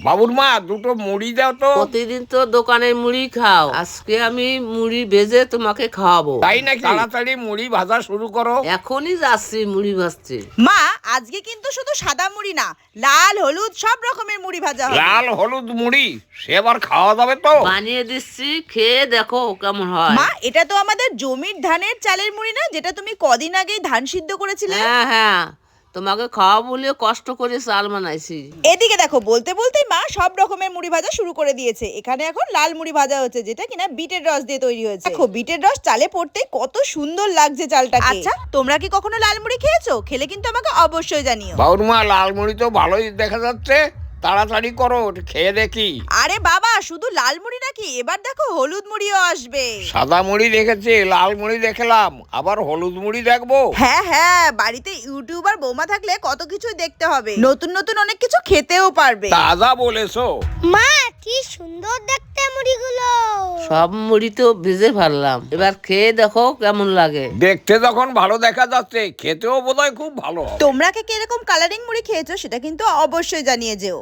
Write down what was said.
বাবুর মা দুটো মুড়ি দাও তো। প্রতিদিন তো দোকানের মুড়ি খাও, আজকে আমি মুড়ি ভেজে তোমাকে খাওয়াবো। তাই নাকি? তাড়াতাড়ি মুড়ি ভাজা শুরু করো। এখনই যাচ্ছি মুড়ি ভাজতে। মা, আজকে কিন্তু শুধু সাদা মুড়ি না, লাল হলুদ সব রকমের মুড়ি ভাজা হবে। লাল হলুদ মুড়ি সে আবার খাওয়া যাবে তো? বানিয়ে দিচ্ছি, খেয়ে দেখো কেমন হয়। মা, এটা তো আমাদের জমির ধানের চালের মুড়ি না, যেটা তুমি কদিন আগেই ধান সিদ্ধ করেছিলে? হ্যাঁ হ্যাঁ, তোমাকে খাওয়া বলে কষ্ট করে চাল বানাইছি। এদিকে দেখো, বলতে বলতেই মা সব রকমের মুড়ি ভাজা শুরু করে দিয়েছে। এখানে এখন লাল মুড়ি ভাজা হচ্ছে, যেটা কিনা বিটের রস দিয়ে তৈরি হয়েছে। দেখো, বিটের রস চালে পড়তে কত সুন্দর লাগছে চালটাকে। আচ্ছা, তোমরা কি কখনো লাল মুড়ি খেয়েছো? খেলে কিন্তু আমাকে অবশ্যই জানিও। বাবুর মা, লাল মুড়ি তো ভালোই দেখা যাচ্ছে, তাড়াতাড়ি করো, খেয়ে দেখি। আরে বাবা, শুধু লাল মুড়ি নাকি, এবার দেখো হলুদ মুড়িও আসবে। সাদা মুড়ি দেখেছি, লাল মুড়ি দেখলাম, আবার হলুদ মুড়ি দেখবো? হ্যাঁ হ্যাঁ, বাড়িতে ইউটিউবার বৌমা থাকলে কত কিছুই দেখতে হবে, নতুন নতুন অনেক কিছু খেতেও পারবে। তাজা বলেছো। মা, কি সুন্দর দেখতে মুড়িগুলো। সব মুড়ি তো ভেজে ফেললাম, এবার খেয়ে দেখো কেমন লাগে। দেখতে যখন ভালো দেখা যাচ্ছে, খেতেও বোধহয় খুব ভালো হবে। তোমরা কে কিরকম কালারিং মুড়ি খেয়েছো সেটা কিন্তু অবশ্যই জানিয়ে যেও।